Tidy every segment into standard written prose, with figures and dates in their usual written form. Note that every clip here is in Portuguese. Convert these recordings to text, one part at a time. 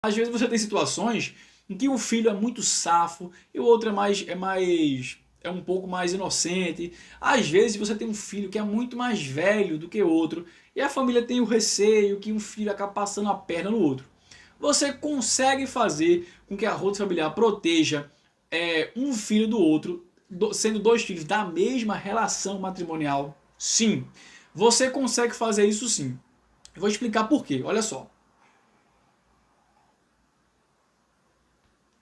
Às vezes você tem situações em que um filho é muito safo e o outro é um pouco mais inocente. Às vezes você tem um filho que é muito mais velho do que outro e a família tem o receio que um filho acabe passando a perna no outro. Você consegue fazer com que a roda familiar proteja um filho do outro, sendo dois filhos da mesma relação matrimonial? Sim, você consegue fazer isso sim. Eu vou explicar por quê. Olha só.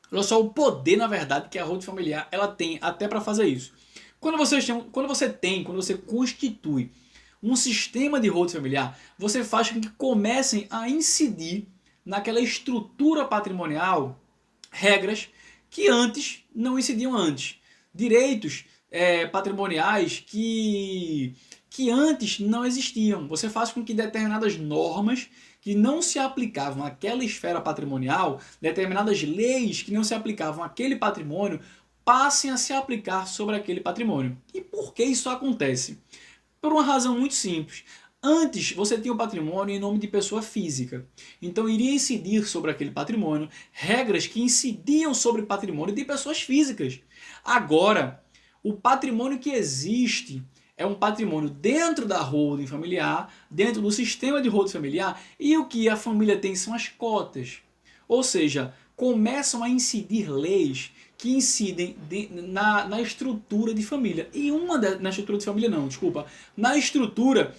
Olha só o poder, na verdade, que a roda familiar ela tem até para fazer isso. Quando você constitui um sistema de roda familiar, você faz com que comecem a incidir naquela estrutura patrimonial regras que antes não incidiam antes. Direitos patrimoniais que antes não existiam. Você faz com que determinadas normas que não se aplicavam àquela esfera patrimonial, determinadas leis que não se aplicavam àquele patrimônio, passem a se aplicar sobre aquele patrimônio. E por que isso acontece? Por uma razão muito simples. Antes, você tinha o patrimônio em nome de pessoa física. Então, iria incidir sobre aquele patrimônio regras que incidiam sobre o patrimônio de pessoas físicas. Agora, o patrimônio que existe é um patrimônio dentro da holding familiar, dentro do sistema de holding familiar, e o que a família tem são as cotas. Ou seja, começam a incidir leis que incidem na estrutura de família. E na estrutura de família não, desculpa. Na estrutura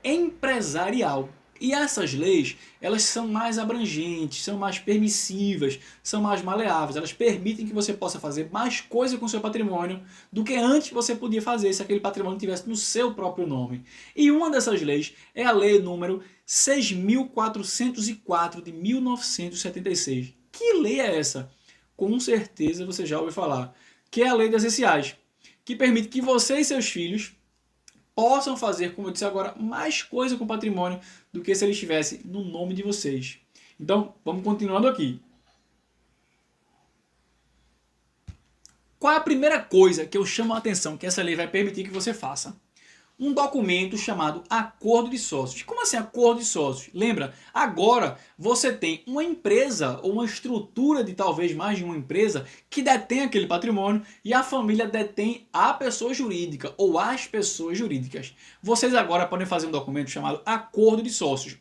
empresarial. E essas leis, elas são mais abrangentes, são mais permissivas, são mais maleáveis. Elas permitem que você possa fazer mais coisa com o seu patrimônio do que antes você podia fazer se aquele patrimônio tivesse no seu próprio nome. E uma dessas leis é a lei número 6.404 de 1976. Que lei é essa? Com certeza você já ouviu falar. Que é a lei das essenciais, que permite que você e seus filhos possam fazer, como eu disse agora, mais coisa com o patrimônio do que se ele estivesse no nome de vocês. Então, vamos continuando aqui. Qual é a primeira coisa que eu chamo a atenção que essa lei vai permitir que você faça? Um documento chamado Acordo de Sócios. Como assim Acordo de Sócios? Lembra, agora você tem uma empresa ou uma estrutura de talvez mais de uma empresa que detém aquele patrimônio e a família detém a pessoa jurídica ou as pessoas jurídicas. Vocês agora podem fazer um documento chamado Acordo de Sócios.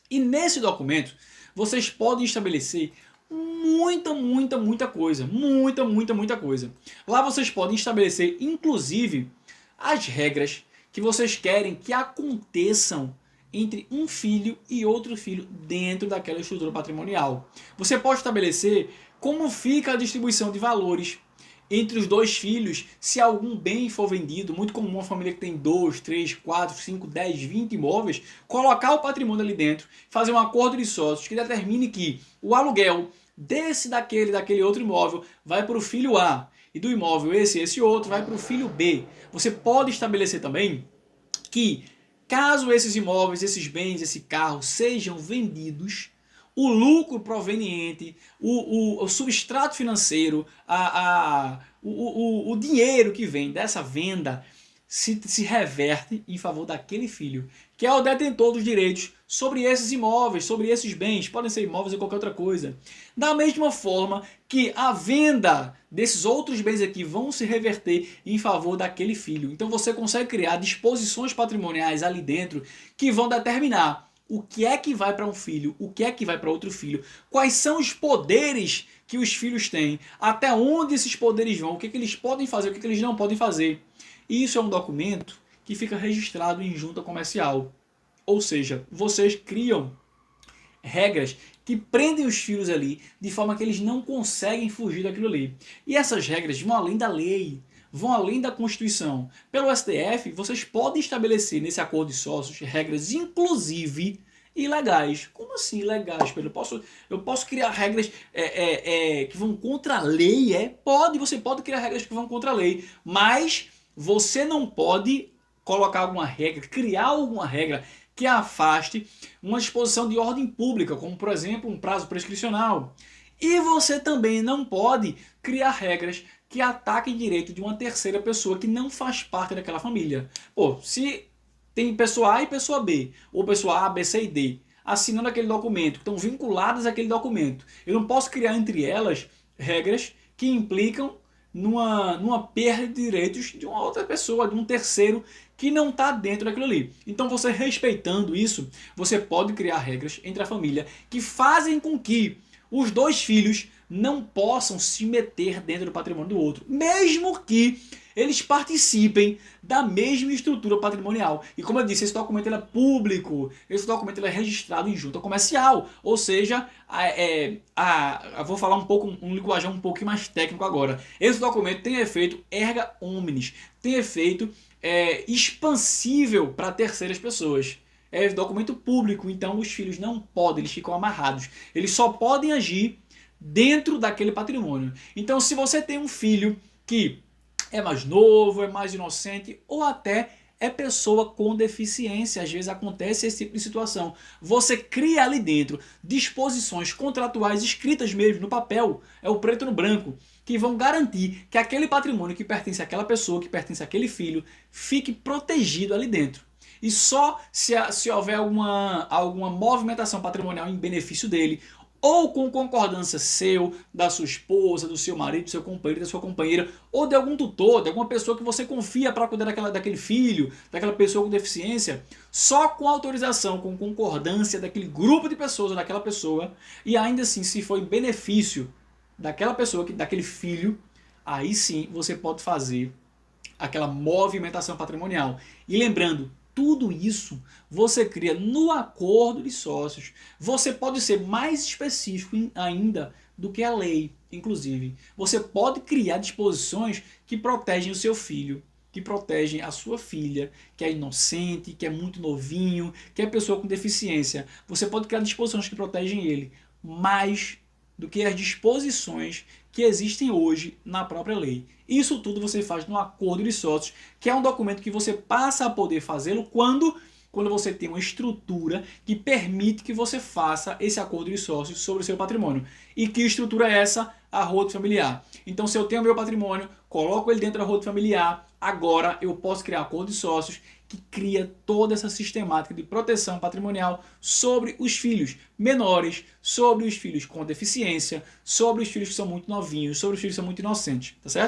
E nesse documento vocês podem estabelecer muita coisa. Muita coisa. Lá vocês podem estabelecer, inclusive, as regras que vocês querem que aconteçam entre um filho e outro filho dentro daquela estrutura patrimonial. Você pode estabelecer como fica a distribuição de valores entre os dois filhos se algum bem for vendido. Muito comum uma família que tem 2, 3, 4, 5, 10, 20 imóveis, colocar o patrimônio ali dentro, fazer um acordo de sócios que determine que o aluguel daquele outro imóvel vai para o filho A e do imóvel esse outro vai para o filho B. Você pode estabelecer também que, caso esses imóveis, esses bens, esse carro sejam vendidos, o lucro proveniente, o substrato financeiro, o dinheiro que vem dessa venda se reverte em favor daquele filho, que é o detentor dos direitos sobre esses imóveis, sobre esses bens, podem ser imóveis ou qualquer outra coisa. Da mesma forma que a venda desses outros bens aqui vão se reverter em favor daquele filho. Então você consegue criar disposições patrimoniais ali dentro que vão determinar o que é que vai para um filho, o que é que vai para outro filho, quais são os poderes que os filhos têm, até onde esses poderes vão, o que eles podem fazer, o que eles não podem fazer. Isso é um documento que fica registrado em junta comercial. Ou seja, vocês criam regras que prendem os filhos ali de forma que eles não conseguem fugir daquilo ali. E essas regras vão além da lei, vão além da Constituição. Pelo STF, vocês podem estabelecer nesse acordo de sócios regras, inclusive ilegais. Como assim ilegais, Pedro? Eu posso criar regras que vão contra a lei? Você pode criar regras que vão contra a lei, mas você não pode colocar alguma regra, criar alguma regra que afaste uma disposição de ordem pública, como por exemplo um prazo prescricional. E você também não pode criar regras que ataquem direito de uma terceira pessoa que não faz parte daquela família. Pô, se tem pessoa A e pessoa B, ou pessoa A, B, C e D, assinando aquele documento, que estão vinculadas àquele documento. Eu não posso criar entre elas regras que implicam numa perda de direitos de uma outra pessoa, de um terceiro que não está dentro daquilo ali. Então, você respeitando isso, você pode criar regras entre a família que fazem com que os dois filhos não possam se meter dentro do patrimônio do outro, mesmo que eles participem da mesma estrutura patrimonial. E como eu disse, esse documento ele é público, esse documento ele é registrado em junta comercial, ou seja, eu vou falar um linguajar um pouco mais técnico agora. Esse documento tem efeito erga omnes, tem efeito expansível para terceiras pessoas. É documento público, então os filhos não podem, eles ficam amarrados. Eles só podem agir dentro daquele patrimônio. Então, se você tem um filho que é mais novo, é mais inocente, ou até é pessoa com deficiência, às vezes acontece esse tipo de situação. Você cria ali dentro disposições contratuais escritas mesmo no papel, é o preto no branco, que vão garantir que aquele patrimônio que pertence àquela pessoa, que pertence àquele filho, fique protegido ali dentro. E só se houver alguma movimentação patrimonial em benefício dele, ou com concordância seu, da sua esposa, do seu marido, do seu companheiro, da sua companheira, ou de algum tutor, de alguma pessoa que você confia para cuidar daquele filho, daquela pessoa com deficiência, só com autorização, com concordância daquele grupo de pessoas ou daquela pessoa, e ainda assim, se for em benefício daquela pessoa, daquele filho, aí sim você pode fazer aquela movimentação patrimonial. E lembrando, tudo isso você cria no acordo de sócios. Você pode ser mais específico ainda do que a lei, inclusive. Você pode criar disposições que protegem o seu filho, que protegem a sua filha, que é inocente, que é muito novinho, que é pessoa com deficiência. Você pode criar disposições que protegem ele mais do que as disposições que existem hoje na própria lei. Isso tudo você faz no acordo de sócios, que é um documento que você passa a poder fazê-lo quando você tem uma estrutura que permite que você faça esse acordo de sócios sobre o seu patrimônio. E que estrutura é essa? A arrodo familiar. Então, se eu tenho meu patrimônio, coloco ele dentro do arrodo familiar, agora eu posso criar acordo de sócios que cria toda essa sistemática de proteção patrimonial sobre os filhos menores, sobre os filhos com deficiência, sobre os filhos que são muito novinhos, sobre os filhos que são muito inocentes, tá certo?